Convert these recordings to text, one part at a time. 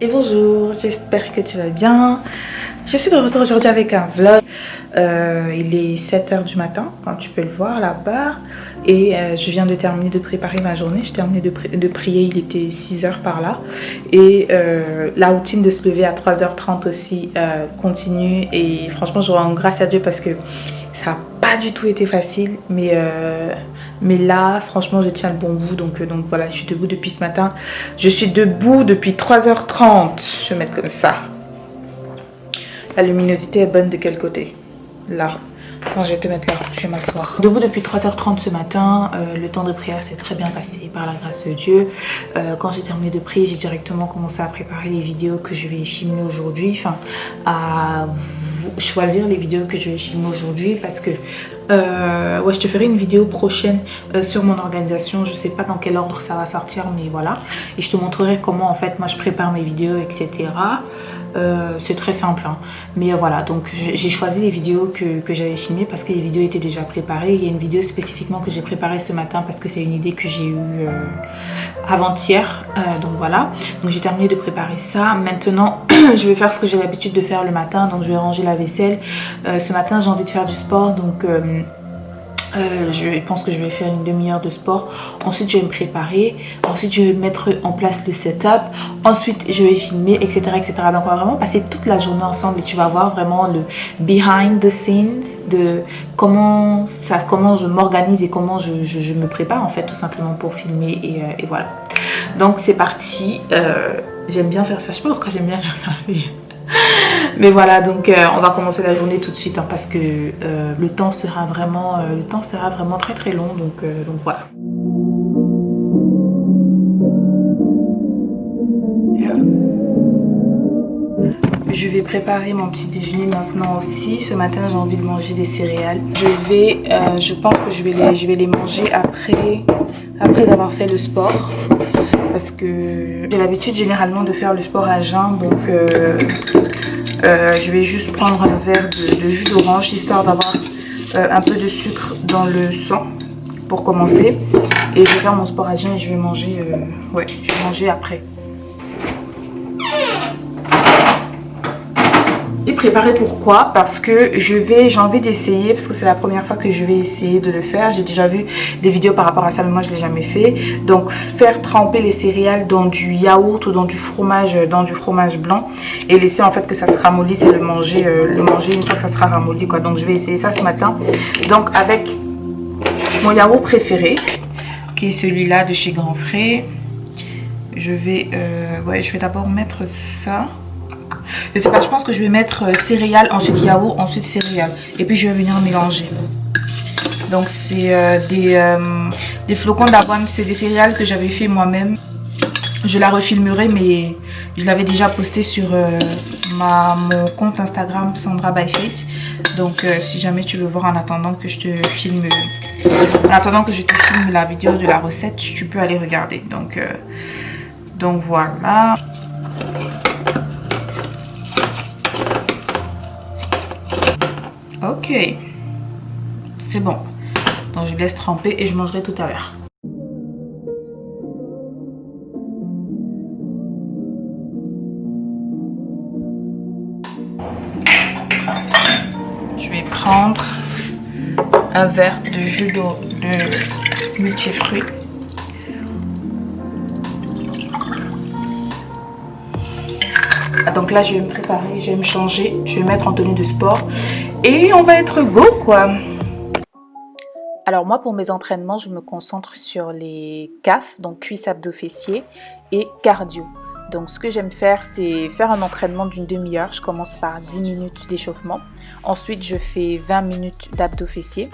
Et bonjour, j'espère que tu vas bien. Je suis de retour aujourd'hui avec un vlog. Il est 7h du matin, quand tu peux le voir là-bas. Et je viens de terminer de préparer ma journée. Je terminais de prier, il était 6h par là. Et la routine de se lever à 3h30 aussi continue. Et franchement, je rends grâce à Dieu parce que ça n'a pas du tout été facile. Mais là, franchement, je tiens le bon bout. Donc voilà, je suis debout depuis ce matin. Je suis debout depuis 3h30. Je vais mettre comme ça. La luminosité est bonne de quel côté? Là. Attends, je vais te mettre là. Je vais m'asseoir. Debout depuis 3h30 ce matin. Le temps de prière s'est très bien passé par la grâce de Dieu. Quand j'ai terminé de prier, j'ai directement commencé à préparer les vidéos que je vais filmer aujourd'hui. Enfin, à choisir les vidéos que je vais filmer aujourd'hui parce que ouais, je te ferai une vidéo prochaine sur mon organisation. Je sais pas dans quel ordre ça va sortir, mais voilà, et je te montrerai comment en fait moi je prépare mes vidéos, etc. C'est très simple, hein. Mais voilà, donc j'ai choisi les vidéos que j'avais filmées parce que les vidéos étaient déjà préparées. Il y a une vidéo spécifiquement que j'ai préparée ce matin parce que c'est une idée que j'ai eue avant-hier, donc voilà. Donc j'ai terminé de préparer ça. Maintenant je vais faire ce que j'ai l'habitude de faire le matin, donc je vais ranger la vaisselle. Ce matin j'ai envie de faire du sport, donc je pense que je vais faire une demi-heure de sport. Ensuite je vais me préparer, ensuite je vais mettre en place le setup, ensuite je vais filmer, etc., etc. Donc on va vraiment passer toute la journée ensemble et tu vas voir vraiment le behind the scenes de comment je m'organise et comment je me prépare en fait, tout simplement pour filmer, et voilà. Donc c'est parti. J'aime bien faire ça, je sais pas pourquoi j'aime bien faire ça, mais voilà, donc on va commencer la journée tout de suite, hein, parce que le temps sera vraiment très très long, donc voilà. Je vais préparer mon petit déjeuner maintenant aussi. Ce matin j'ai envie de manger des céréales. Je pense que je vais les manger après avoir fait le sport. Parce que j'ai l'habitude généralement de faire le sport à jeun, donc je vais juste prendre un verre de jus d'orange histoire d'avoir un peu de sucre dans le sang pour commencer. Et je vais faire mon sport à jeun et je vais manger, je vais manger après. Préparé pourquoi? Parce que j'ai envie d'essayer, parce que c'est la première fois que je vais essayer de le faire. J'ai déjà vu des vidéos par rapport à ça, mais moi je l'ai jamais fait. Donc faire tremper les céréales dans du yaourt ou dans du fromage blanc et laisser en fait que ça se ramollisse et le manger une fois que ça sera ramolli, quoi. Donc je vais essayer ça ce matin. Donc avec mon yaourt préféré, qui est celui-là de chez Grand Frais, je vais d'abord mettre ça. Je sais pas, je pense que je vais mettre céréales, ensuite yaourt, ensuite céréales. Et puis je vais venir mélanger. Donc c'est des flocons d'avoine, c'est des céréales que j'avais fait moi-même. Je la refilmerai, mais je l'avais déjà posté sur mon compte Instagram Sandra by Faith. Donc si jamais tu veux voir en attendant que je te filme la vidéo de la recette, tu peux aller regarder. Donc voilà. Ok, c'est bon. Donc je laisse tremper et je mangerai tout à l'heure. Je vais prendre un verre de jus de multifruits. Donc là je vais me préparer, je vais me changer, je vais me mettre en tenue de sport et on va être go, quoi. Alors moi pour mes entraînements je me concentre sur les CAF, donc cuisses, abdos, fessiers, et cardio. Donc ce que j'aime faire, c'est faire un entraînement d'une demi-heure. Je commence par 10 minutes d'échauffement. Ensuite, je fais 20 minutes d'abdos fessiers.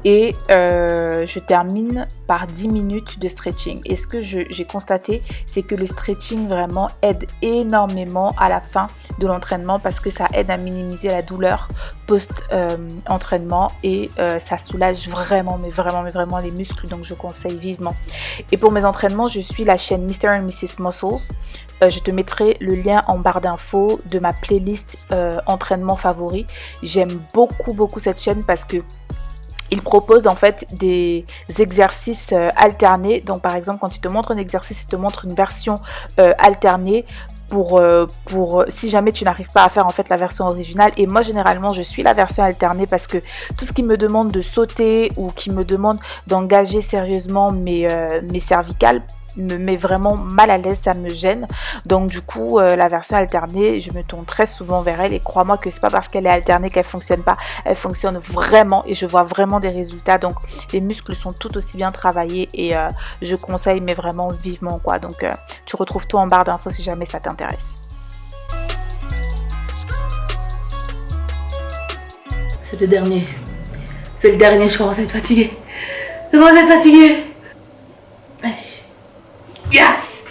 Et je termine par 10 minutes de stretching. Et ce que j'ai constaté, c'est que le stretching vraiment aide énormément à la fin de l'entraînement parce que ça aide à minimiser la douleur post-entraînement et ça soulage vraiment, mais vraiment les muscles. Donc je conseille vivement. Et pour mes entraînements, je suis la chaîne Mr. and Mrs. Muscles. Je te mettrai le lien en barre d'infos de ma playlist entraînement favori. J'aime beaucoup cette chaîne parce que il propose en fait des exercices alternés. Donc par exemple, quand il te montre un exercice, il te montre une version alternée pour si jamais tu n'arrives pas à faire en fait la version originale. Et moi généralement je suis la version alternée parce que tout ce qui me demande de sauter ou qui me demande d'engager sérieusement mes cervicales me met vraiment mal à l'aise, ça me gêne. Donc du coup la version alternée, je me tourne très souvent vers elle, et crois-moi que c'est pas parce qu'elle est alternée qu'elle fonctionne pas, elle fonctionne vraiment et je vois vraiment des résultats. Donc les muscles sont tout aussi bien travaillés et je conseille, mais vraiment vivement quoi. Donc tu retrouves tout en barre d'infos si jamais ça t'intéresse. C'est le dernier. C'est le dernier, je commence à être fatiguée. Je commence à être fatiguée. Yes!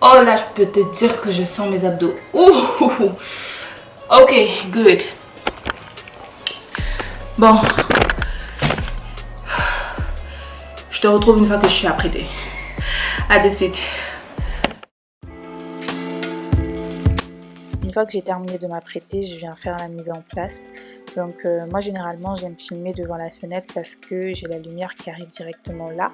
Oh là, je peux te dire que je sens mes abdos. Ouh. Ok, good. Bon. Je te retrouve une fois que je suis apprêtée. À de suite. Une fois que j'ai terminé de m'apprêter, je viens faire la mise en place. Donc moi généralement j'aime filmer devant la fenêtre parce que j'ai la lumière qui arrive directement là.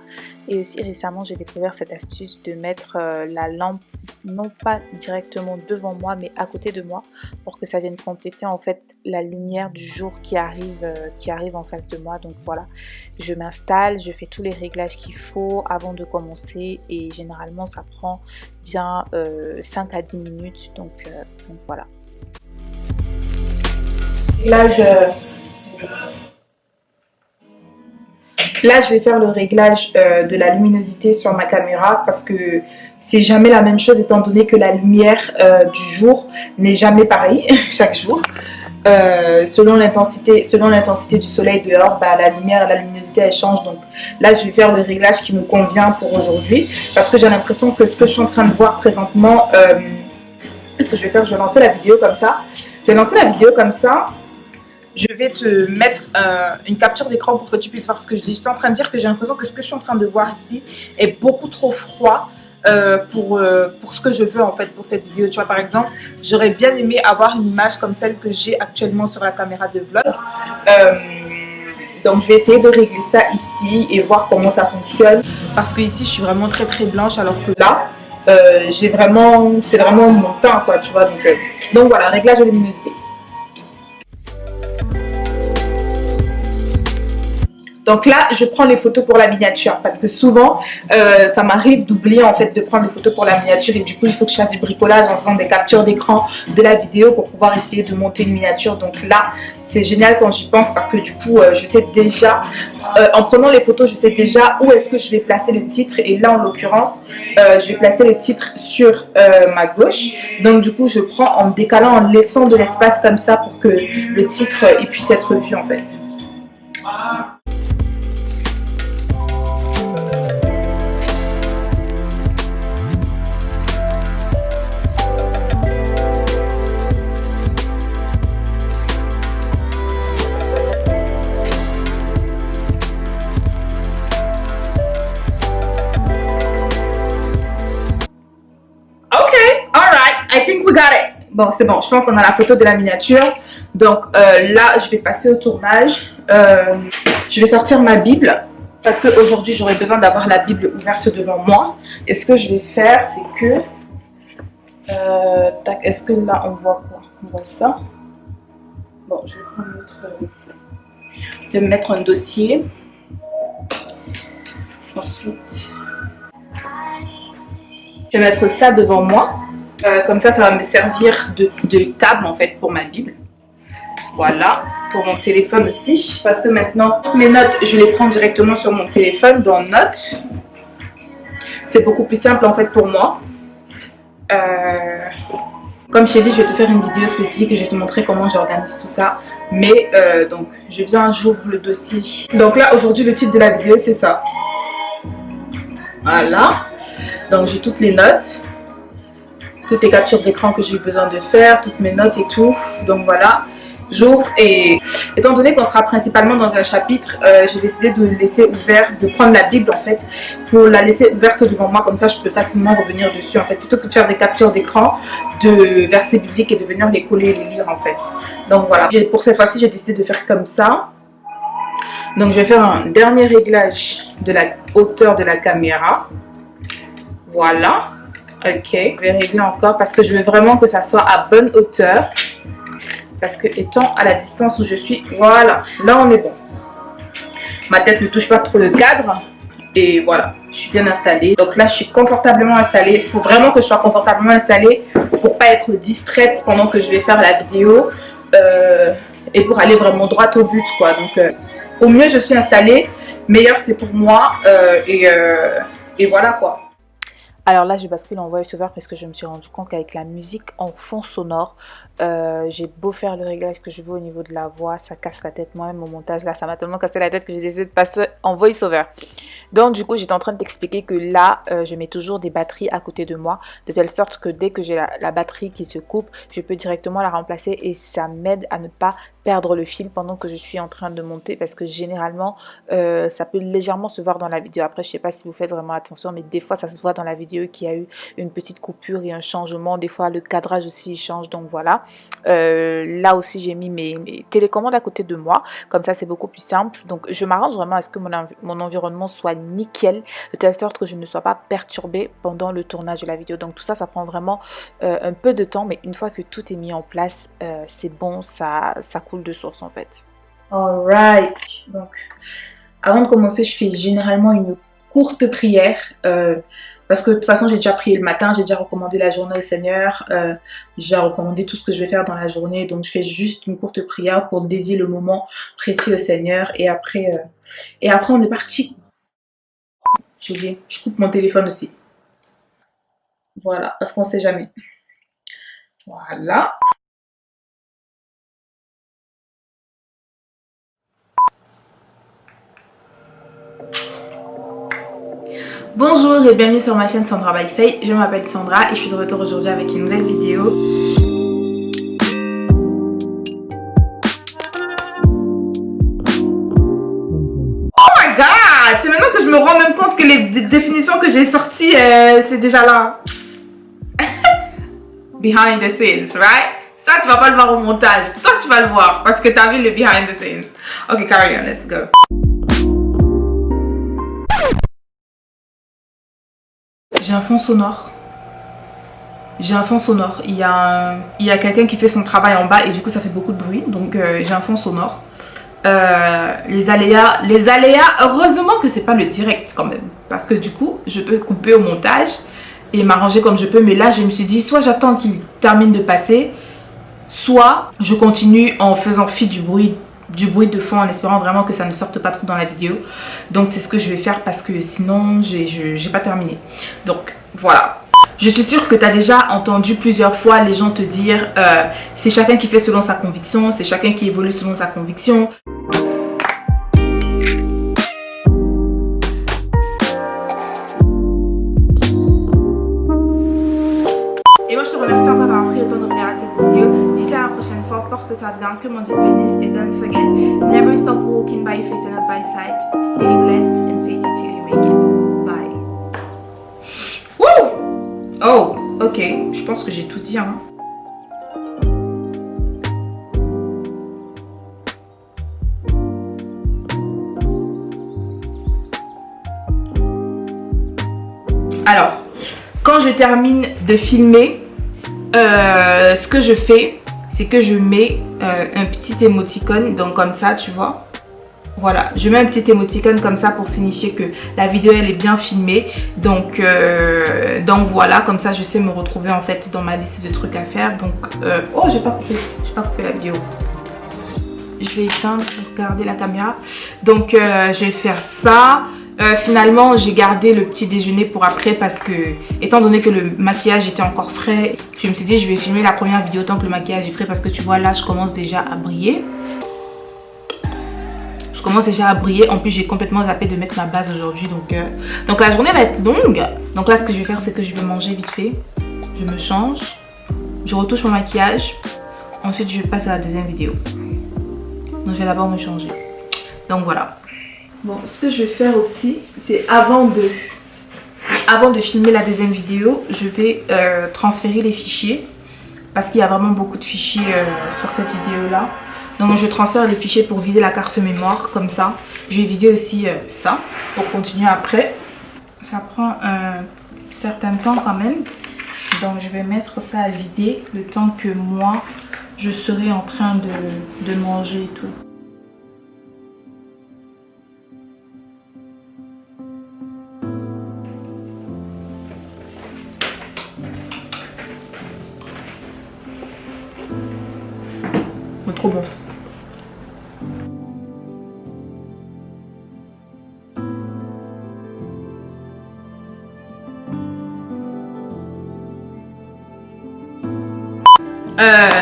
Et aussi récemment j'ai découvert cette astuce de mettre la lampe non pas directement devant moi mais à côté de moi, pour que ça vienne compléter en fait la lumière du jour qui arrive en face de moi. Donc voilà, je m'installe, je fais tous les réglages qu'il faut avant de commencer, et généralement ça prend bien 5 à 10 minutes. Donc voilà. Là, je vais faire le réglage de la luminosité sur ma caméra, parce que c'est jamais la même chose étant donné que la lumière du jour n'est jamais pareille chaque jour. Selon l'intensité du soleil dehors, bah, la luminosité elle change. Donc là je vais faire le réglage qui me convient pour aujourd'hui, parce que j'ai l'impression que ce que je suis en train de voir présentement, qu'est-ce que je vais faire? Je vais lancer la vidéo comme ça. Je vais te mettre une capture d'écran pour que tu puisses voir ce que je dis. J'étais en train de dire que j'ai l'impression que ce que je suis en train de voir ici est beaucoup trop froid pour ce que je veux en fait pour cette vidéo. Tu vois, par exemple, j'aurais bien aimé avoir une image comme celle que j'ai actuellement sur la caméra de vlog. Donc je vais essayer de régler ça ici et voir comment ça fonctionne. Parce que ici je suis vraiment très très blanche, alors que là c'est vraiment mon teint quoi, tu vois. Donc voilà, réglage de luminosité. Donc là, je prends les photos pour la miniature, parce que souvent, ça m'arrive d'oublier en fait de prendre les photos pour la miniature, et du coup, il faut que je fasse du bricolage en faisant des captures d'écran de la vidéo pour pouvoir essayer de monter une miniature. Donc là, c'est génial quand j'y pense, parce que du coup, je sais déjà, en prenant les photos, je sais déjà où est-ce que je vais placer le titre. Et là, en l'occurrence, je vais placer le titre sur ma gauche. Donc du coup, je prends en décalant, en laissant de l'espace comme ça pour que le titre il puisse être vu en fait. Bon, c'est bon, je pense qu'on a la photo de la miniature. Donc là, je vais passer au tournage. Je vais sortir ma Bible, parce qu'aujourd'hui, j'aurai besoin d'avoir la Bible ouverte devant moi. Et ce que je vais faire, c'est que... est-ce que là, on voit quoi? On voit ça. Bon, je vais prendre l'autre... Je vais me mettre un dossier. Ensuite, je vais mettre ça devant moi. Comme ça va me servir de table en fait pour ma Bible. Voilà, pour mon téléphone aussi, parce que maintenant toutes mes notes je les prends directement sur mon téléphone dans Notes. C'est beaucoup plus simple en fait pour moi. Comme je t'ai dit, je vais te faire une vidéo spécifique et je vais te montrer comment j'organise tout ça. Mais donc je viens, j'ouvre le dossier. Donc là aujourd'hui le titre de la vidéo c'est ça. Voilà, donc j'ai toutes les notes, toutes les captures d'écran que j'ai besoin de faire, toutes mes notes et tout. Donc voilà, j'ouvre, et étant donné qu'on sera principalement dans un chapitre, j'ai décidé de laisser ouvert, de prendre la Bible en fait, pour la laisser ouverte devant moi, comme ça je peux facilement revenir dessus en fait, plutôt que de faire des captures d'écran de versets bibliques et de venir les coller et les lire en fait. Donc voilà, pour cette fois-ci j'ai décidé de faire comme ça. Donc je vais faire un dernier réglage de la hauteur de la caméra. Voilà. Ok. Je vais régler encore parce que je veux vraiment que ça soit à bonne hauteur. Parce que étant à la distance où je suis, voilà. Là on est bon. Ma tête ne touche pas trop le cadre. Et voilà, je suis bien installée. Donc là, je suis confortablement installée. Il faut vraiment que je sois confortablement installée pour pas être distraite pendant que je vais faire la vidéo. Et pour aller vraiment droit au but, quoi. Donc, au mieux, je suis installée. Meilleur, c'est pour moi. Et voilà, quoi. Alors là, je bascule en voice-over parce que je me suis rendu compte qu'avec la musique en fond sonore, j'ai beau faire le réglage que je veux au niveau de la voix, ça casse la tête. Moi-même, au montage, là, ça m'a tellement cassé la tête que j'ai décidé de passer en voice-over. Donc, du coup, j'étais en train de t'expliquer que là, je mets toujours des batteries à côté de moi, de telle sorte que dès que j'ai la batterie qui se coupe, je peux directement la remplacer et ça m'aide à ne pas perdre le fil pendant que je suis en train de monter parce que généralement, ça peut légèrement se voir dans la vidéo. Après, je sais pas si vous faites vraiment attention, mais des fois, ça se voit dans la vidéo qu'il y a eu une petite coupure et un changement. Des fois, le cadrage aussi change, donc voilà. Là aussi, j'ai mis mes télécommandes à côté de moi. Comme ça, c'est beaucoup plus simple. Donc, je m'arrange vraiment à ce que mon environnement soit nickel, de telle sorte que je ne sois pas perturbée pendant le tournage de la vidéo. Donc, tout ça, ça prend vraiment un peu de temps. Mais une fois que tout est mis en place, c'est bon, ça coule de source en fait. Alright. Donc, avant de commencer, je fais généralement une courte prière. Parce que de toute façon, j'ai déjà prié le matin, j'ai déjà recommandé la journée au Seigneur, j'ai recommandé tout ce que je vais faire dans la journée. Donc, je fais juste une courte prière pour dédier le moment précis au Seigneur. Et après on est parti. J'ai oublié, je coupe mon téléphone aussi. Voilà, parce qu'on ne sait jamais. Voilà. Bonjour et bienvenue sur ma chaîne Sandra by Faye. Je m'appelle Sandra et je suis de retour aujourd'hui avec une nouvelle vidéo. Oh my god! C'est maintenant que je me rends même compte que les définitions que j'ai sorties, c'est déjà là. Behind the scenes, right? Ça, tu vas pas le voir au montage. Ça, tu vas le voir parce que tu as vu le behind the scenes. Ok, carry on, let's go. J'ai un fond sonore. J'ai un fond sonore. Il y a quelqu'un qui fait son travail en bas et du coup ça fait beaucoup de bruit. Donc j'ai un fond sonore. Les aléas, heureusement que c'est pas le direct quand même. Parce que du coup, je peux couper au montage et m'arranger comme je peux. Mais là, je me suis dit, soit j'attends qu'il termine de passer, soit je continue en faisant fi du bruit de fond en espérant vraiment que ça ne sorte pas trop dans la vidéo. Donc c'est ce que je vais faire parce que sinon j'ai pas terminé. Donc voilà. Je suis sûre que tu as déjà entendu plusieurs fois les gens te dire c'est chacun qui fait selon sa conviction, c'est chacun qui évolue selon sa conviction. Et moi je te remercie encore d'avoir pris le temps de regarder cette vidéo. D'ici à la prochaine fois, porte-toi bien, que mon Dieu te bénisse et don't forget, never stop walking by faith and not by sight. Stay blessed and faith till you make it. Bye. Woo! Oh, ok, je pense que j'ai tout dit, hein. Alors, quand je termine de filmer, ce que je fais, c'est que je mets un petit émoticône, donc comme ça, tu vois. Voilà, je mets un petit émoticône comme ça pour signifier que la vidéo elle est bien filmée. Donc voilà, comme ça je sais me retrouver en fait dans ma liste de trucs à faire. Donc, oh, j'ai pas coupé la vidéo. Je vais éteindre pour garder la caméra. Donc je vais faire ça. Finalement j'ai gardé le petit déjeuner pour après parce que étant donné que le maquillage était encore frais, je me suis dit je vais filmer la première vidéo tant que le maquillage est frais parce que tu vois là je commence déjà à briller. Je commence déjà à briller. En plus j'ai complètement zappé de mettre ma base aujourd'hui. Donc la journée va être longue. Donc là ce que je vais faire c'est que je vais manger vite fait. Je me change. Je retouche mon maquillage. Ensuite je passe à la deuxième vidéo. Donc je vais d'abord me changer. Donc voilà. Bon, ce que je vais faire aussi, c'est avant de filmer la deuxième vidéo, je vais transférer les fichiers. Parce qu'il y a vraiment beaucoup de fichiers sur cette vidéo-là. Donc je transfère les fichiers pour vider la carte mémoire comme ça. Je vais vider aussi ça pour continuer après. Ça prend un certain temps quand même. Donc je vais mettre ça à vider le temps que moi je serai en train de manger et tout. Trop bon.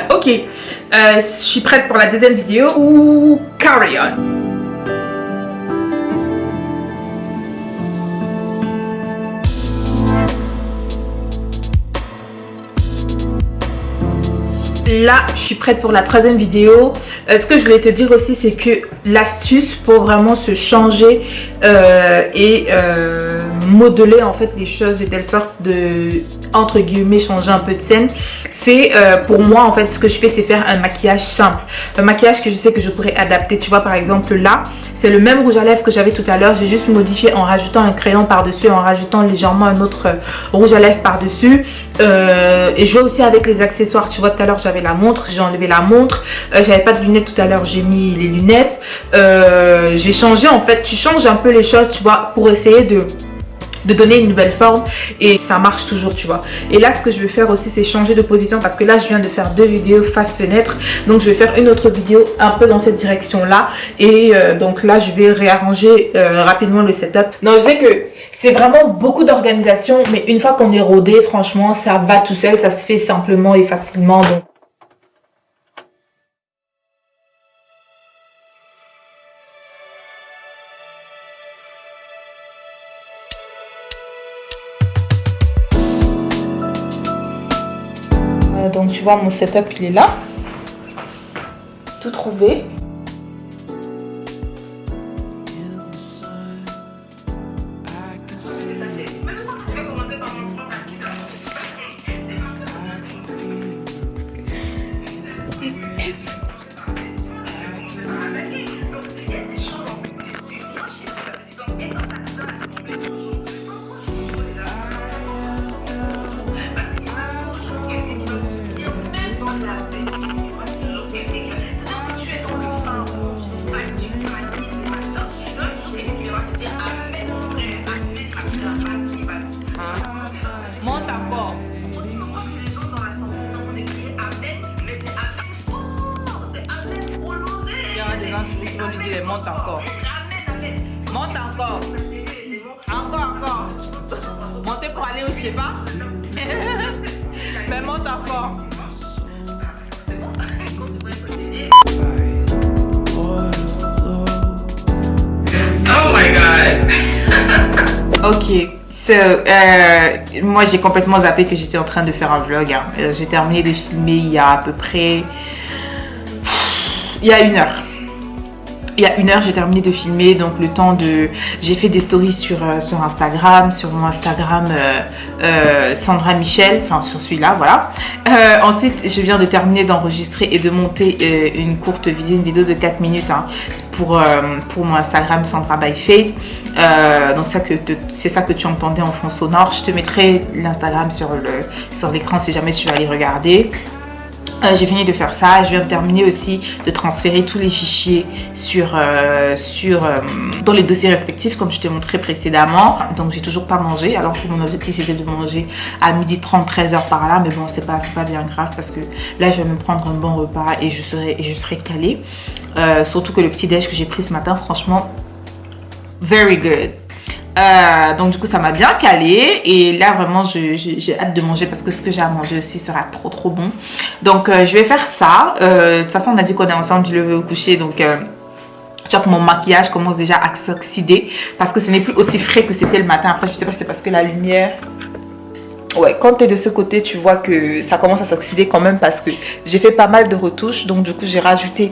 Ok, je suis prête pour la deuxième vidéo ou carry on. Là, je suis prête pour la troisième vidéo. Ce que je voulais te dire aussi, c'est que l'astuce pour vraiment se changer et modeler en fait les choses de telle sorte de, entre guillemets, changer un peu de scène, c'est pour moi en fait ce que je fais, c'est faire un maquillage simple, un maquillage que je sais que je pourrais adapter. Tu vois, par exemple là, c'est le même rouge à lèvres que j'avais tout à l'heure, j'ai juste modifié en rajoutant un crayon par dessus, en rajoutant légèrement un autre rouge à lèvres par dessus, et je vais aussi avec les accessoires. Tu vois, tout à l'heure j'avais la montre, j'ai enlevé la montre, j'avais pas de lunettes tout à l'heure, j'ai mis les lunettes, j'ai changé en fait. Tu changes un peu les choses, tu vois, pour essayer de donner une nouvelle forme, et ça marche toujours, tu vois. Et là, ce que je vais faire aussi, c'est changer de position, parce que là je viens de faire deux vidéos face fenêtre, donc je vais faire une autre vidéo un peu dans cette direction là, et donc là je vais réarranger rapidement le setup. Donc je sais que c'est vraiment beaucoup d'organisation, mais une fois qu'on est rodé, franchement ça va tout seul, ça se fait simplement et facilement. Donc donc tu vois, mon setup il est là, tout trouvé. Monte encore. Monte encore. Encore. Montez pour aller où je sais pas. Mais monte encore. Oh my god. Ok. So, moi j'ai complètement zappé que j'étais en train de faire un vlog. Hein. J'ai terminé de filmer il y a à peu près... Il y a 1 heure. Il y a 1 heure, j'ai terminé de filmer, donc le temps de... J'ai fait des stories sur Instagram, sur mon Instagram Sandra Michel, enfin sur celui-là, voilà. Ensuite, je viens de terminer d'enregistrer et de monter une courte vidéo, une vidéo de 4 minutes hein, pour mon Instagram Sandra by Faith. Donc c'est ça que tu entendais en fond sonore. Je te mettrai l'Instagram sur l'écran si jamais tu vas aller regarder. J'ai fini de faire ça, je viens de terminer aussi de transférer tous les fichiers dans les dossiers respectifs comme je t'ai montré précédemment. Donc j'ai toujours pas mangé, alors que mon objectif c'était de manger à 12h30, 13h par là, mais bon c'est pas bien grave parce que là je vais me prendre un bon repas et je serai calée. Surtout que le petit déj que j'ai pris ce matin, franchement, very good. Donc du coup ça m'a bien calé et là vraiment j'ai hâte de manger parce que ce que j'ai à manger aussi sera trop bon. Donc je vais faire ça. De toute façon on a dit qu'on est ensemble du lever au coucher, donc tu vois que mon maquillage commence déjà à s'oxyder parce que ce n'est plus aussi frais que c'était le matin. Après je sais pas si c'est parce que la lumière... Ouais, quand tu es de ce côté, tu vois que ça commence à s'oxyder quand même parce que j'ai fait pas mal de retouches. Donc du coup j'ai rajouté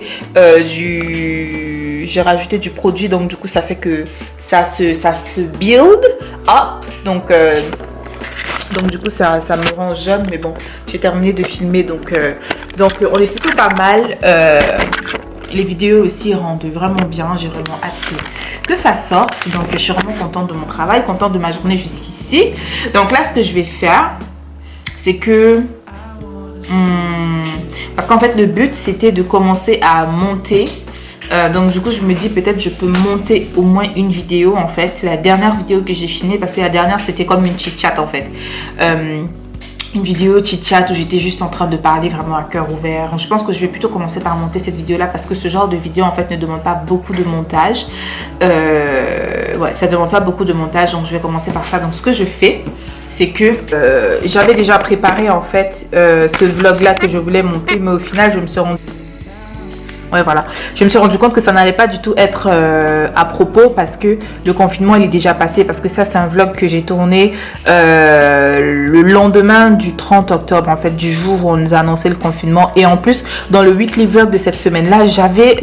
du produit, donc du coup ça fait que ça se build up. Donc du coup ça me rend jaune, mais bon j'ai terminé de filmer, donc on est plutôt pas mal. Les vidéos aussi rendent vraiment bien. J'ai vraiment hâte que ça sorte. Donc je suis vraiment contente de mon travail, contente de ma journée jusqu'ici. Donc là, ce que je vais faire, c'est que... parce qu'en fait, le but, c'était de commencer à monter. Donc du coup, je me dis peut-être je peux monter au moins une vidéo en fait. C'est la dernière vidéo que j'ai filmée parce que la dernière, c'était comme une chit-chat en fait. Une vidéo chit-chat où j'étais juste en train de parler vraiment à cœur ouvert. Je pense que je vais plutôt commencer par monter cette vidéo là parce que ce genre de vidéo en fait ne demande pas beaucoup de montage. Ouais, ça demande pas beaucoup de montage, donc je vais commencer par ça. Donc ce que je fais, c'est que j'avais déjà préparé en fait ce vlog là que je voulais monter, mais au final je me suis rendue... Ouais, voilà. Je me suis rendu compte que ça n'allait pas du tout être à propos parce que le confinement, il est déjà passé. Parce que ça, c'est un vlog que j'ai tourné le lendemain du 30 octobre, en fait, du jour où on nous a annoncé le confinement. Et en plus, dans le weekly vlog de cette semaine-là, j'avais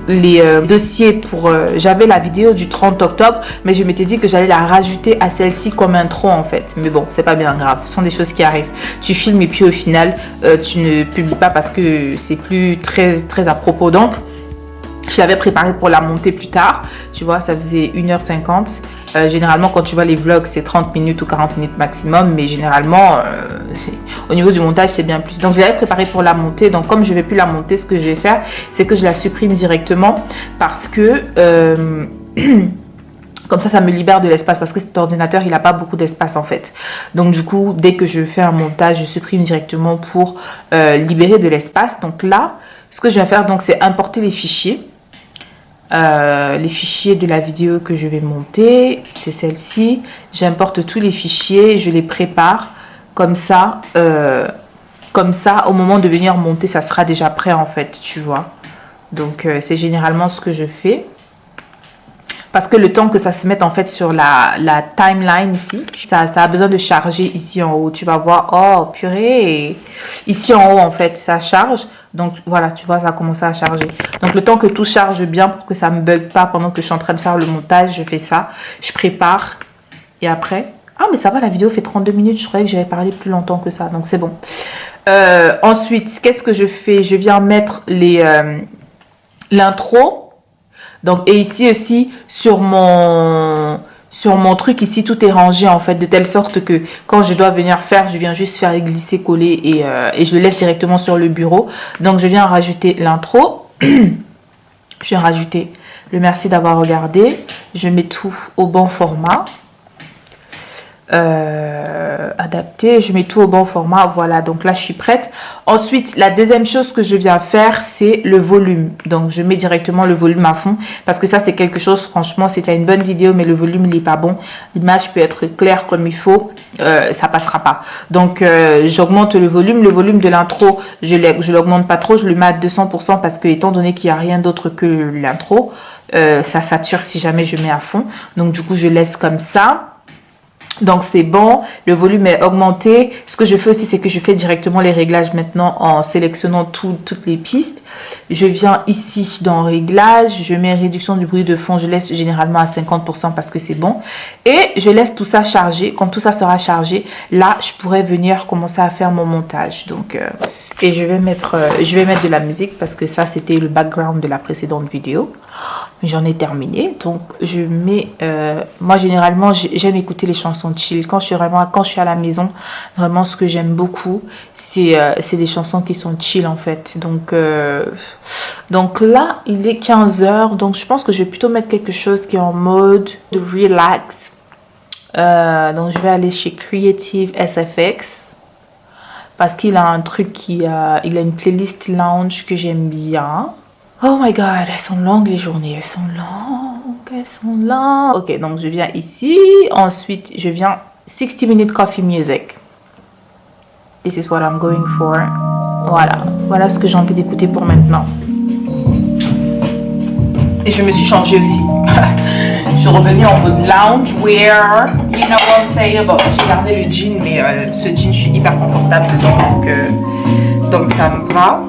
les dossiers pour... j'avais la vidéo du 30 octobre, mais je m'étais dit que j'allais la rajouter à celle-ci comme intro, en fait. Mais bon, c'est pas bien grave. Ce sont des choses qui arrivent. Tu filmes et puis au final, tu ne publies pas parce que c'est plus très à propos. Donc, je l'avais préparé pour la monter plus tard. Tu vois, ça faisait 1h50. Généralement, quand tu vois les vlogs, c'est 30 minutes ou 40 minutes maximum. Mais généralement, au niveau du montage, c'est bien plus. Donc, je l'avais préparé pour la monter. Donc, comme je ne vais plus la monter, ce que je vais faire, c'est que je la supprime directement. Parce que... comme ça me libère de l'espace parce que cet ordinateur, il n'a pas beaucoup d'espace en fait. Donc du coup, dès que je fais un montage, je supprime directement pour libérer de l'espace. Donc là, ce que je vais faire, donc, c'est importer les fichiers. Les fichiers de la vidéo que je vais monter, c'est celle-ci. J'importe tous les fichiers, je les prépare. Comme ça, au moment de venir monter, ça sera déjà prêt en fait, tu vois. Donc c'est généralement ce que je fais. Parce que le temps que ça se mette en fait sur la timeline ici, ça a besoin de charger ici en haut. Tu vas voir, oh purée, ici en haut en fait, ça charge. Donc voilà, tu vois, ça a commencé à charger. Donc le temps que tout charge bien pour que ça ne me bug pas pendant que je suis en train de faire le montage, je fais ça. Je prépare et après... Ah mais ça va, la vidéo fait 32 minutes, je croyais que j'avais parlé plus longtemps que ça, donc c'est bon. Ensuite, qu'est-ce que je fais? Je viens mettre l'intro. Donc, et ici aussi, sur mon truc, ici, tout est rangé, en fait, de telle sorte que quand je dois venir faire, je viens juste faire glisser, coller et je le laisse directement sur le bureau. Donc, je viens rajouter l'intro. Je viens rajouter le merci d'avoir regardé. Je mets tout au bon format. Adapté, je mets tout au bon format. Voilà, donc là je suis prête. Ensuite, la deuxième chose que je viens faire, c'est le volume. Donc je mets directement le volume à fond parce que ça c'est quelque chose, franchement, si tu as une bonne vidéo mais le volume il n'est pas bon, l'image peut être claire comme il faut, ça passera pas. Donc j'augmente le volume de l'intro, je l'augmente pas trop, je le mets à 200% parce que étant donné qu'il n'y a rien d'autre que l'intro, ça sature si jamais je mets à fond. Donc du coup je laisse comme ça. Donc c'est bon, le volume est augmenté. Ce que je fais aussi, c'est que je fais directement les réglages maintenant en sélectionnant toutes les pistes. Je viens ici dans réglages, je mets réduction du bruit de fond, je laisse généralement à 50% parce que c'est bon. Et je laisse tout ça charger. Quand tout ça sera chargé, là je pourrais venir commencer à faire mon montage. Donc et je vais mettre de la musique parce que ça c'était le background de la précédente vidéo. Mais j'en ai terminé, donc je mets moi généralement j'aime écouter les chansons chill quand je suis à la maison. Vraiment ce que j'aime beaucoup c'est des chansons qui sont chill en fait. Donc là il est 15h, donc je pense que je vais plutôt mettre quelque chose qui est en mode de relax. Donc je vais aller chez Creative SFX parce qu'il a un truc il a une playlist lounge que j'aime bien. Oh my god, elles sont longues les journées, elles sont longues. Ok, donc je viens ici, ensuite je viens 60 minute coffee music. This is what I'm going for. Voilà ce que j'ai envie d'écouter pour maintenant. Et je me suis changée aussi. Je suis revenue en mode lounge wear, you know what I'm saying. Bon, j'ai gardé le jean, mais ce jean, je suis hyper confortable dedans, donc ça me va.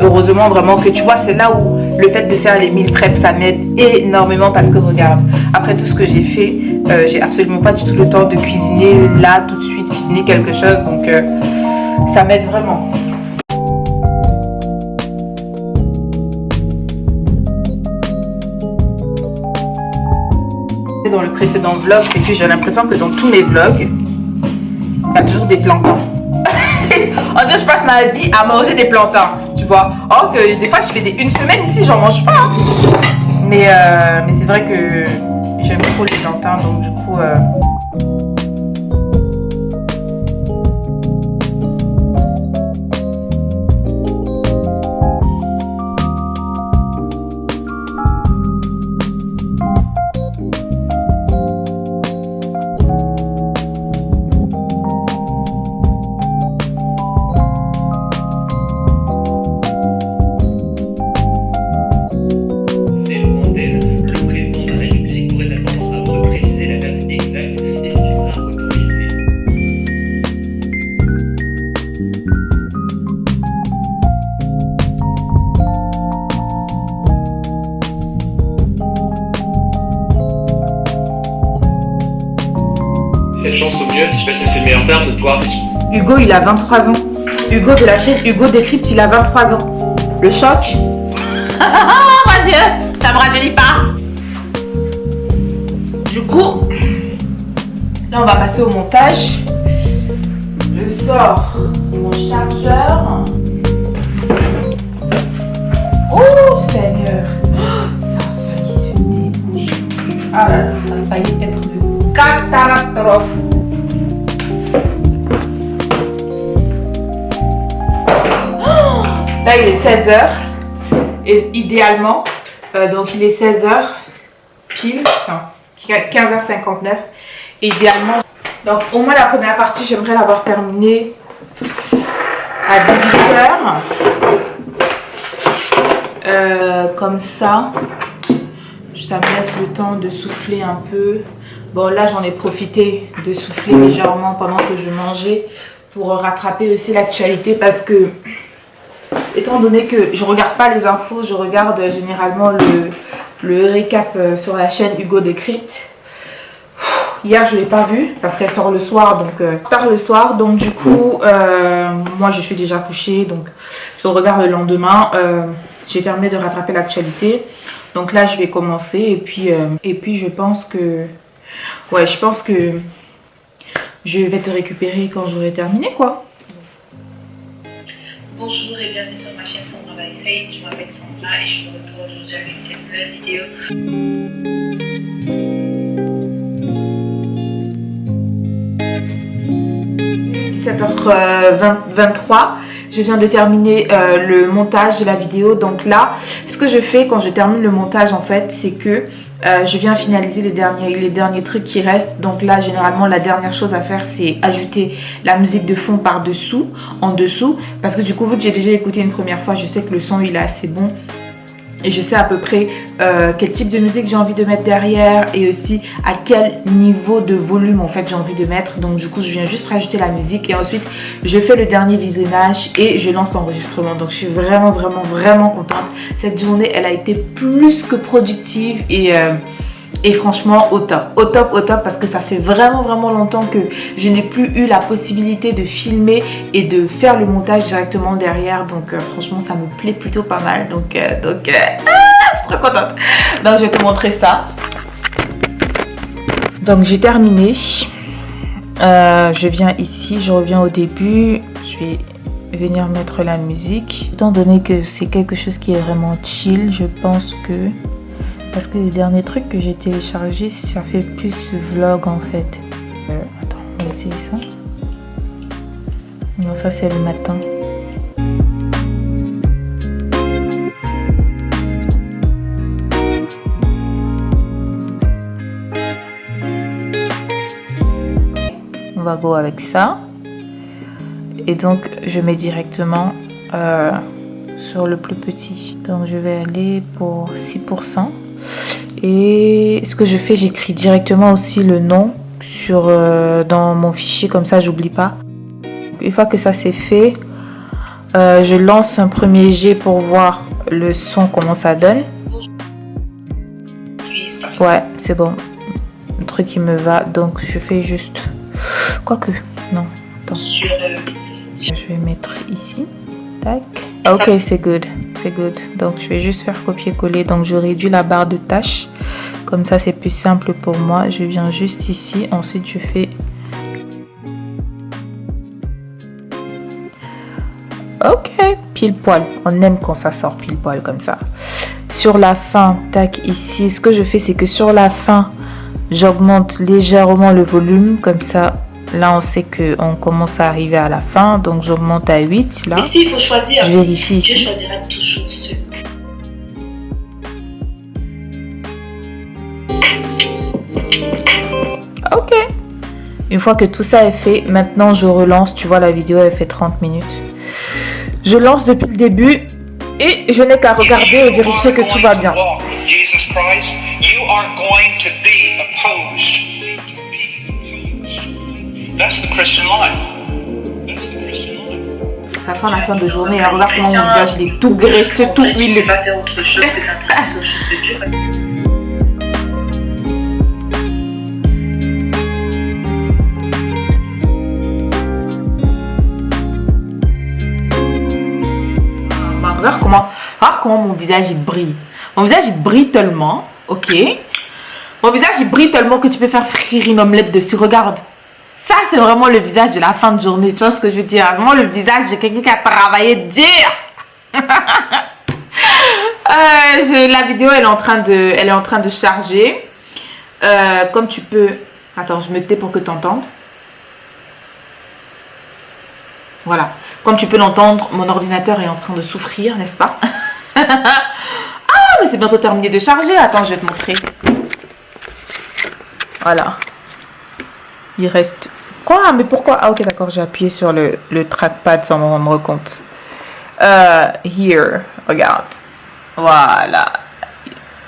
Heureusement vraiment que tu vois, c'est là où le fait de faire les meal prep ça m'aide énormément parce que regarde, après tout ce que j'ai fait, j'ai absolument pas du tout le temps de cuisiner là tout de suite, cuisiner quelque chose, donc ça m'aide vraiment. dans le précédent vlog, c'est que j'ai l'impression que dans tous mes vlogs, il y a toujours des plantains. On dirait que je passe ma vie à manger des plantains, tu vois. Or que des fois, je fais une semaine ici, j'en mange pas. Hein. Mais c'est vrai que j'aime trop les plantains, donc du coup... Cette chance au mieux, je sais pas si c'est le meilleur terme, de pouvoir... Hugo, il a 23 ans. Hugo de la chaîne Hugo Décrypte, il a 23 ans. Le choc. Oh mon Dieu, ça me rajeunit pas. Du coup, là on va passer au montage. Je sors mon chargeur. Oh Seigneur, ça a failli se déboucher. Ah là là, ça a failli être de catastrophe. Là il est 16h et idéalement, donc il est 16h pile, 15h59 et idéalement, donc au moins la première partie j'aimerais l'avoir terminée à 18h, comme ça me laisse le temps de souffler un peu. Bon là j'en ai profité de souffler légèrement pendant que je mangeais pour rattraper aussi l'actualité parce que étant donné que je regarde pas les infos, je regarde généralement le récap sur la chaîne Hugo Décrypte. Hier je l'ai pas vu parce qu'elle sort le soir, donc tard le soir, donc du coup moi je suis déjà couchée, donc je regarde le lendemain. J'ai terminé de rattraper l'actualité, donc là je vais commencer et puis je pense que je vais te récupérer quand j'aurai terminé quoi. Bonjour et bienvenue sur ma chaîne Sandra by Faye, je m'appelle Sandra et je suis de retour aujourd'hui avec cette nouvelle vidéo. – 17h23, je viens de terminer le montage de la vidéo. Donc là, ce que je fais quand je termine le montage en fait, c'est que je viens finaliser les derniers trucs qui restent. Donc là généralement la dernière chose à faire c'est ajouter la musique de fond par dessous, en dessous, parce que du coup vu que j'ai déjà écouté une première fois, je sais que le son il est assez bon et je sais à peu près quel type de musique j'ai envie de mettre derrière et aussi à quel niveau de volume en fait j'ai envie de mettre. Donc du coup je viens juste rajouter la musique et ensuite je fais le dernier visionnage et je lance l'enregistrement. Donc je suis vraiment contente. Cette journée elle a été plus que productive et franchement au top parce que ça fait vraiment longtemps que je n'ai plus eu la possibilité de filmer et de faire le montage directement derrière. Donc franchement ça me plaît plutôt pas mal. Donc je suis trop contente. Donc je vais te montrer ça. Donc j'ai terminé. Je viens ici, je reviens au début. Je vais venir mettre la musique. Étant donné que c'est quelque chose qui est vraiment chill, je pense que... Parce que les derniers trucs que j'ai téléchargés, ça fait plus vlog en fait. Attends, on va essayer ça. Non, ça c'est le matin. On va go avec ça. Et donc je mets directement sur le plus petit. Donc je vais aller pour 6%. Et ce que je fais, j'écris directement aussi le nom dans mon fichier, comme ça j'oublie pas. Une fois que ça c'est fait, je lance un premier jet pour voir le son, comment ça donne. Ouais, c'est bon, le truc qui me va, donc je fais juste, quoique, non, attends, je vais mettre ici, tac. Ok, c'est good, donc je vais juste faire copier-coller. Donc je réduis la barre de tâches Comme ça, c'est plus simple pour moi. Je viens juste ici. Ensuite, je fais... Ok, pile poil. On aime quand ça sort pile poil comme ça. Sur la fin, tac, ici. Ce que je fais, c'est que sur la fin, j'augmente légèrement le volume. Comme ça, là, on sait qu'on commence à arriver à la fin. Donc, j'augmente à 8. Là, ici, il faut choisir. Je vérifie ici. Je choisirai toujours ceux. Ok. Une fois que tout ça est fait, maintenant je relance. Tu vois, la vidéo elle fait 30 minutes. Je lance depuis le début et je n'ai qu'à regarder et vérifier que tout va bien. Ça sent la fin de journée. Hein. Regarde comment mon visage il est tout graisseux, tout huileux. Tu ne peux pas faire autre chose que t'intéresser aux choses de Dieu parce que... Regarde comment mon visage il brille. Mon visage il brille tellement, ok. Mon visage il brille tellement que tu peux faire frire une omelette dessus. Regarde. Ça c'est vraiment le visage de la fin de journée. Tu vois ce que je veux dire? Vraiment le visage de quelqu'un qui a travaillé dur. La vidéo elle est en train de charger. Comme tu peux... Attends, je me tais pour que tu entendes. Voilà. Comme tu peux l'entendre, mon ordinateur est en train de souffrir, n'est-ce pas? Ah, mais c'est bientôt terminé de charger. Attends, je vais te montrer. Voilà. Il reste... Quoi? Mais pourquoi? Ah, ok, d'accord, j'ai appuyé sur le trackpad sans me rendre compte. Here, regarde. Voilà.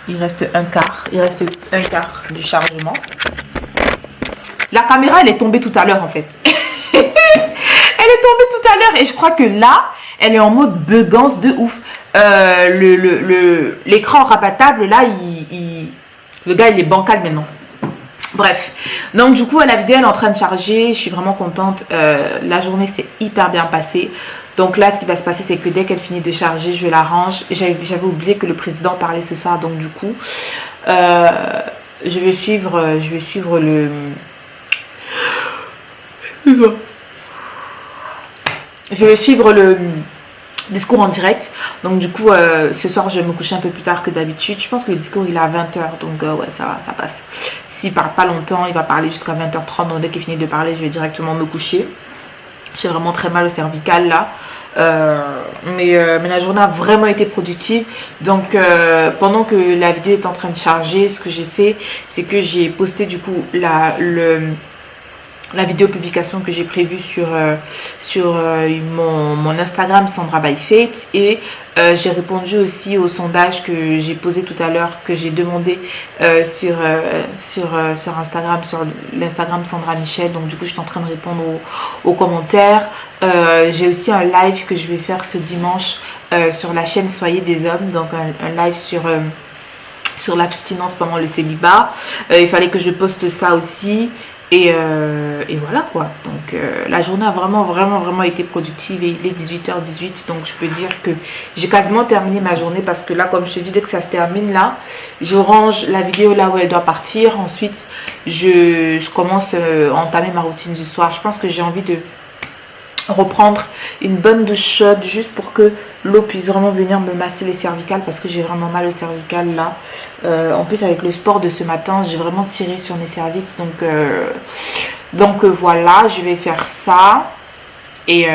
Il reste un quart. Il reste un quart du chargement. La caméra, elle est tombée tout à l'heure, en fait. Elle est tombée tout à l'heure et je crois que là, elle est en mode buggance de ouf. L'écran rabattable, là, le gars, il est bancal maintenant. Bref. Donc, du coup, la vidéo, elle est en train de charger. Je suis vraiment contente. La journée s'est hyper bien passée. Donc là, ce qui va se passer, c'est que dès qu'elle finit de charger, je la range. J'avais oublié que le président parlait ce soir. Donc, du coup, je vais suivre le... Je vais suivre le discours en direct. Donc du coup, ce soir, je vais me coucher un peu plus tard que d'habitude. Je pense que le discours, il est à 20h. Donc ouais, ça va, ça passe. S'il parle pas longtemps, il va parler jusqu'à 20h30. Donc dès qu'il finit de parler, je vais directement me coucher. J'ai vraiment très mal au cervical là. Mais la journée a vraiment été productive. Donc pendant que la vidéo est en train de charger, ce que j'ai fait, c'est que j'ai posté du coup la vidéo publication que j'ai prévue sur mon Instagram Sandra by Fate, et j'ai répondu aussi au sondage que j'ai posé tout à l'heure, que j'ai demandé sur Instagram, sur l'Instagram Sandra Michel. Donc du coup je suis en train de répondre aux commentaires. J'ai aussi un live que je vais faire ce dimanche sur la chaîne Soyez des Hommes, donc un live sur l'abstinence pendant le célibat. Il fallait que je poste ça aussi. Et voilà quoi. Donc la journée a vraiment été productive et il est 18h18. Donc je peux dire que j'ai quasiment terminé ma journée, parce que là, comme je te dis, dès que ça se termine là, je range la vidéo là où elle doit partir. Ensuite je commence à entamer ma routine du soir. Je pense que j'ai envie de reprendre une bonne douche chaude juste pour que l'eau puisse vraiment venir me masser les cervicales, parce que j'ai vraiment mal au cervical là. En plus avec le sport de ce matin, j'ai vraiment tiré sur mes cervix. Donc voilà, je vais faire ça et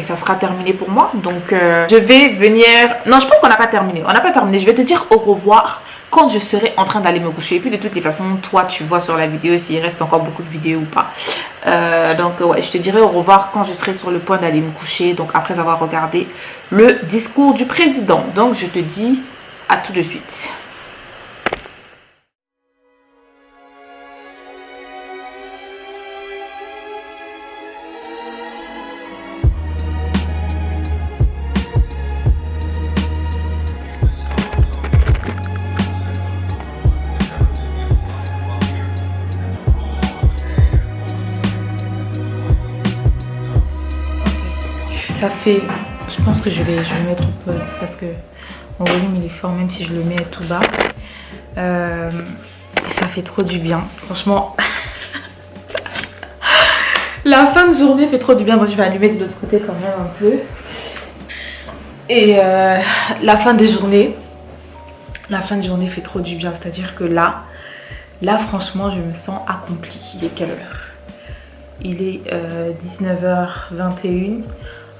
ça sera terminé pour moi. Donc je vais venir... Non, je pense qu'on n'a pas terminé. On n'a pas terminé. Je vais te dire au revoir quand je serai en train d'aller me coucher. Et puis de toutes les façons, toi tu vois sur la vidéo s'il reste encore beaucoup de vidéos ou pas. Donc ouais, je te dirai au revoir quand je serai sur le point d'aller me coucher. Donc après avoir regardé le discours du président. Donc je te dis à tout de suite. Ça fait... Je pense que je vais mettre en pause parce que mon volume il est fort même si je le mets tout bas. ça fait trop du bien. Franchement, la fin de journée fait trop du bien. Moi, je vais allumer de l'autre côté quand même un peu. Et la fin de journée fait trop du bien. C'est-à-dire que là, franchement, je me sens accomplie. Il est quelle heure? Il est 19h21.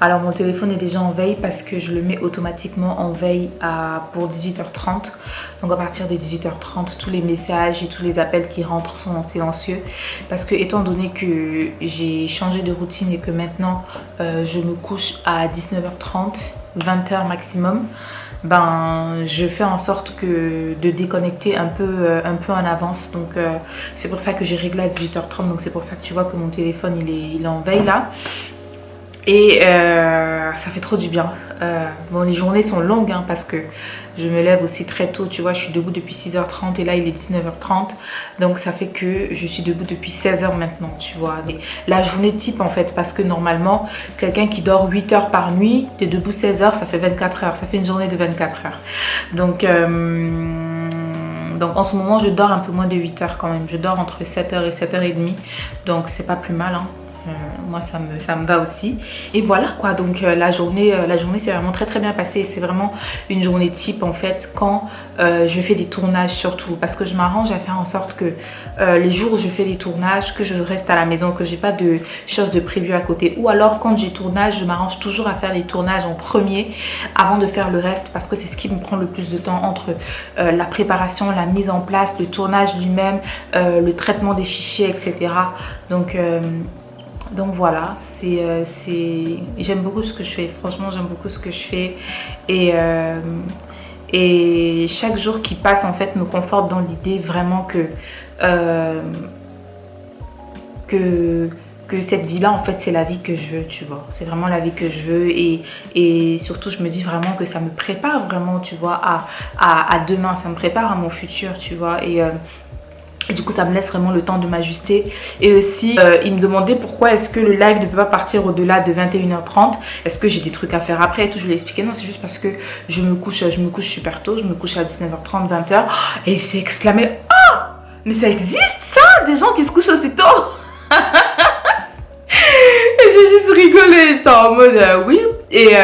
Alors mon téléphone est déjà en veille parce que je le mets automatiquement en veille pour 18h30. Donc à partir de 18h30, tous les messages et tous les appels qui rentrent sont en silencieux. Parce que étant donné que j'ai changé de routine et que maintenant je me couche à 19h30, 20h maximum, ben je fais en sorte de déconnecter un peu en avance. Donc c'est pour ça que j'ai réglé à 18h30. Donc c'est pour ça que tu vois que mon téléphone il est en veille là. Et ça fait trop du bien. Bon, les journées sont longues hein, parce que je me lève aussi très tôt. Tu vois, je suis debout depuis 6h30 et là il est 19h30. Donc ça fait que je suis debout depuis 16h maintenant, tu vois. Et la journée type en fait, parce que normalement, quelqu'un qui dort 8 heures par nuit, t'es debout 16h, ça fait 24 heures. Ça fait une journée de 24 heures. Donc en ce moment, je dors un peu moins de 8 heures quand même. Je dors entre 7h et 7h30. Donc c'est pas plus mal hein. Moi ça me va aussi. Et voilà quoi, donc la journée s'est vraiment très bien passée. C'est vraiment une journée type en fait quand je fais des tournages surtout. Parce que je m'arrange à faire en sorte que les jours où je fais des tournages, que je reste à la maison, que j'ai pas de choses de prévues à côté. Ou alors quand j'ai tournage, je m'arrange toujours à faire les tournages en premier avant de faire le reste. Parce que c'est ce qui me prend le plus de temps entre la préparation, la mise en place, le tournage lui-même, le traitement des fichiers, etc. Donc voilà, j'aime beaucoup ce que je fais. Franchement, j'aime beaucoup ce que je fais. Et chaque jour qui passe, en fait, me conforte dans l'idée vraiment que cette vie-là, en fait, c'est la vie que je veux, tu vois. C'est vraiment la vie que je veux. Et surtout, je me dis vraiment que ça me prépare vraiment, tu vois, à demain. Ça me prépare à mon futur, tu vois. Et du coup ça me laisse vraiment le temps de m'ajuster. Et aussi il me demandait pourquoi est-ce que le live ne peut pas partir au-delà de 21h30. Est-ce que j'ai des trucs à faire après et tout. Je lui ai expliqué non, c'est juste parce que je me couche super tôt. Je me couche à 19h30, 20h. Et il s'est exclamé oh mais ça existe ça, des gens qui se couchent aussi tôt. Et j'ai juste rigolé. J'étais en mode oui. Et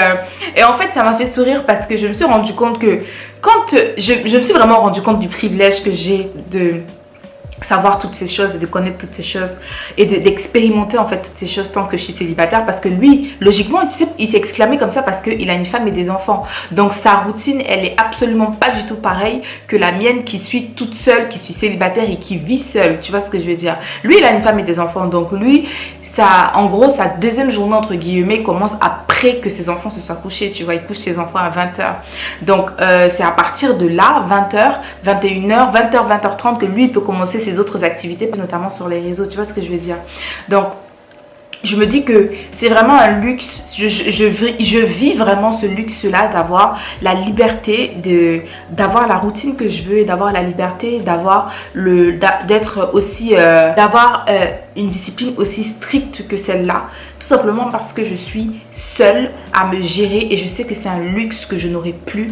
en fait ça m'a fait sourire parce que je me suis rendu compte que quand je me suis vraiment rendu compte du privilège que j'ai de savoir toutes ces choses et de connaître toutes ces choses et d'expérimenter en fait toutes ces choses tant que je suis célibataire. Parce que lui, logiquement, tu sais, il s'est exclamé comme ça parce qu'il a une femme et des enfants. Donc sa routine, elle est absolument pas du tout pareille que la mienne qui suis toute seule, qui suis célibataire et qui vit seule. Tu vois ce que je veux dire? Lui, il a une femme et des enfants. Donc lui, en gros, sa deuxième journée entre guillemets commence après que ses enfants se soient couchés. Tu vois, il couche ses enfants à 20h. Donc c'est à partir de là, 20h, 21h, 20h, 20h30 que lui, il peut commencer ses autres activités, notamment sur les réseaux. Tu vois ce que je veux dire? Donc je me dis que c'est vraiment un luxe. Je vis vraiment ce luxe-là d'avoir la liberté d'avoir la routine que je veux et d'avoir la liberté d'avoir d'être aussi d'avoir une discipline aussi stricte que celle-là. Tout simplement parce que je suis seule à me gérer et je sais que c'est un luxe que je n'aurai plus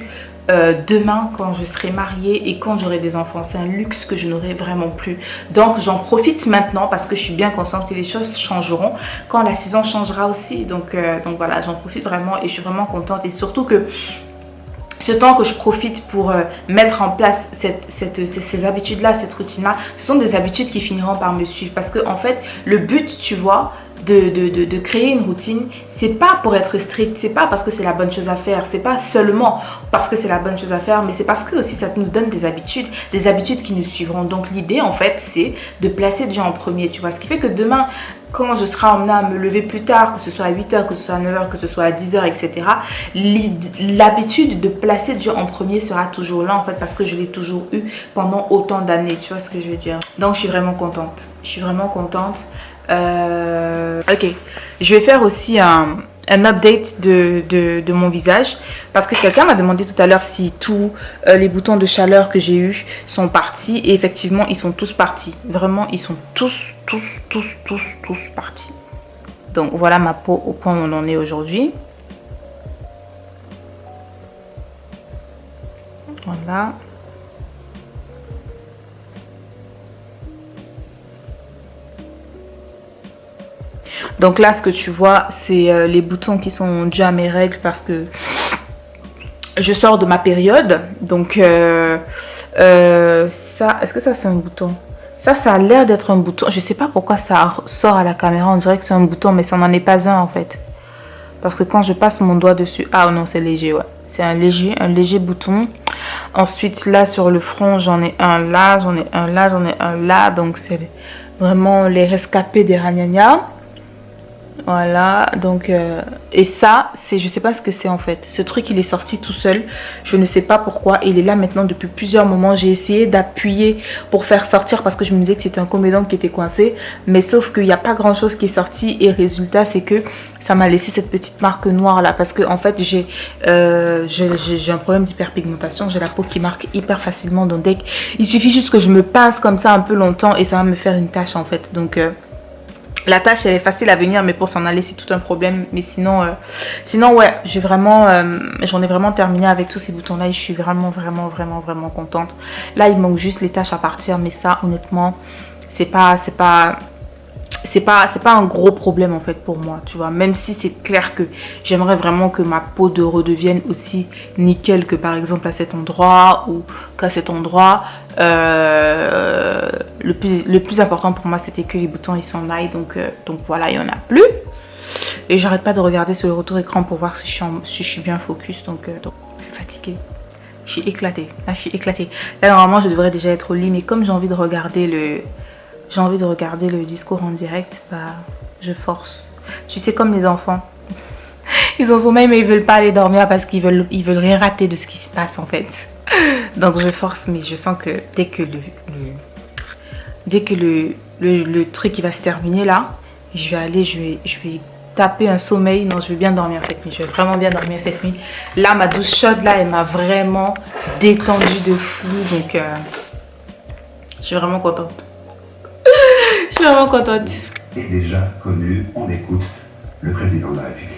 demain quand je serai mariée et quand j'aurai des enfants. C'est un luxe que je n'aurai vraiment plus. Donc j'en profite maintenant parce que je suis bien consciente que les choses changeront quand la saison changera aussi. Donc voilà, j'en profite vraiment et je suis vraiment contente. Et surtout que ce temps que je profite pour mettre en place ces habitudes-là, cette routine-là, ce sont des habitudes qui finiront par me suivre. Parce que en fait, le but, tu vois, de créer une routine, c'est pas pour être strict, c'est pas parce que c'est la bonne chose à faire, c'est pas seulement parce que c'est la bonne chose à faire, mais c'est parce que aussi ça nous donne des habitudes qui nous suivront. Donc l'idée en fait c'est de placer Dieu en premier, tu vois, ce qui fait que demain quand je serai emmenée à me lever plus tard, que ce soit à 8h, que ce soit à 9h, que ce soit à 10h, etc. L'habitude de placer Dieu en premier sera toujours là en fait parce que je l'ai toujours eu pendant autant d'années, tu vois ce que je veux dire. Donc je suis vraiment contente, ok, je vais faire aussi un update de mon visage parce que quelqu'un m'a demandé tout à l'heure si tous les boutons de chaleur que j'ai eu sont partis et effectivement ils sont tous partis. Vraiment ils sont tous partis. Donc voilà ma peau au point où on en est aujourd'hui. Voilà. Donc là, ce que tu vois, c'est les boutons qui sont dus à mes règles parce que je sors de ma période. Donc ça, est-ce que ça c'est un bouton? Ça a l'air d'être un bouton. Je sais pas pourquoi ça sort à la caméra. On dirait que c'est un bouton, mais ça n'en est pas un en fait. Parce que quand je passe mon doigt dessus... Ah non, c'est léger, ouais. C'est un léger bouton. Ensuite, là, sur le front, j'en ai un là, j'en ai un là, j'en ai un là. Donc, c'est vraiment les rescapés des Ragnagna. Voilà, donc... et ça, c'est... Je sais pas ce que c'est en fait. Ce truc, il est sorti tout seul. Je ne sais pas pourquoi. Il est là maintenant depuis plusieurs moments. J'ai essayé d'appuyer pour faire sortir parce que je me disais que c'était un comédon qui était coincé. Mais sauf qu'il n'y a pas grand-chose qui est sorti. Et résultat, c'est que ça m'a laissé cette petite marque noire là. Parce que en fait, j'ai un problème d'hyperpigmentation. J'ai la peau qui marque hyper facilement. Donc dès il suffit juste que je me pince comme ça un peu longtemps et ça va me faire une tache en fait. Donc... la tâche elle est facile à venir, mais pour s'en aller c'est tout un problème. Mais sinon ouais, j'ai vraiment j'en ai vraiment terminé avec tous ces boutons là et je suis vraiment contente. Là il manque juste les tâches à partir, mais ça honnêtement c'est pas un gros problème en fait pour moi, tu vois. Même si c'est clair que j'aimerais vraiment que ma peau redevienne aussi nickel que par exemple à cet endroit ou qu'à cet endroit. Le plus important pour moi c'était que les boutons ils s'en aillent, donc voilà, il n'y en a plus et j'arrête pas de regarder sur le retour écran pour voir si je suis bien focus, donc je suis fatiguée, je suis éclatée, là je suis éclatée. Là normalement je devrais déjà être au lit, mais comme j'ai envie de regarder le discours en direct, bah je force. Tu sais, comme les enfants, ils ont sommeil mais ils veulent pas aller dormir parce qu'ils veulent rien rater de ce qui se passe en fait. Donc je force, mais je sens que dès que le truc il va se terminer là, je vais taper un sommeil. Non, je vais bien dormir cette nuit, je vais vraiment bien dormir cette nuit. Là ma douche chaude là, elle m'a vraiment détendue de fou, donc je suis vraiment contente. Je suis vraiment contente. Et déjà connu, on écoute le président de la République.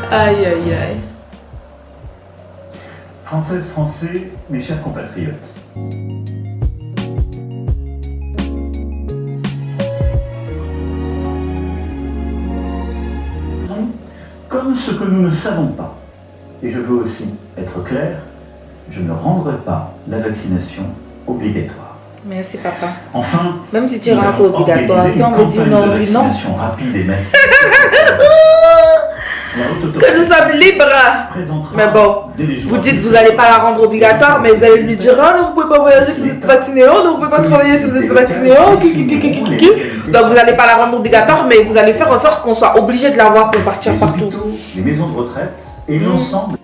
Aïe aïe aïe. Françaises, Français, mes chers compatriotes. Comme ce que nous ne savons pas, et je veux aussi être clair, je ne rendrai pas la vaccination obligatoire. Merci papa. Enfin, même si tu rends ça obligatoire, si on me dit non, on dit non. Rapide et massive. Que nous sommes libres. Mais bon, vous dites vous n'allez pas la rendre obligatoire, mais vous allez lui dire ah non, vous pouvez pas voyager si vous êtes vacciné, oh non, vous pouvez pas travailler si vous êtes vacciné, oh. Donc vous n'allez pas la rendre obligatoire, mais vous allez faire en sorte qu'on soit obligé de l'avoir pour partir partout. Les maisons de retraite et l'ensemble.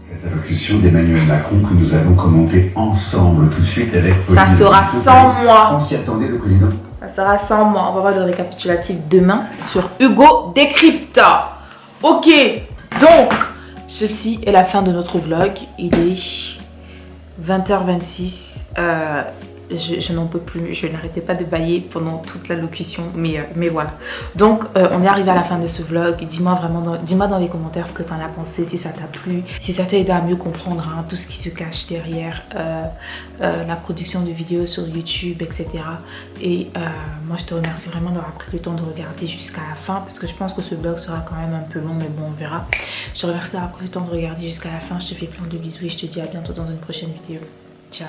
Cette allocution d'Emmanuel Macron que nous allons commenter ensemble tout de suite avec Pauline. Ça sera sans moi. On s'y attendait, le président. Ça sera sans moi. On va voir le récapitulatif demain sur Hugo Décrypte. Ok, donc ceci est la fin de notre vlog. Il est 20h26. Je n'en peux plus, je n'arrêtais pas de bailler pendant toute la locution, mais voilà. Donc on est arrivé à la fin de ce vlog. Dis-moi dans les commentaires ce que tu en as pensé, si ça t'a plu, si ça t'a aidé à mieux comprendre tout ce qui se cache derrière la production de vidéos sur YouTube, etc. Et moi je te remercie vraiment d'avoir pris le temps de regarder jusqu'à la fin, parce que je pense que ce vlog sera quand même un peu long, mais bon, on verra. Je te remercie d'avoir pris le temps de regarder jusqu'à la fin. Je te fais plein de bisous et je te dis à bientôt dans une prochaine vidéo. Ciao.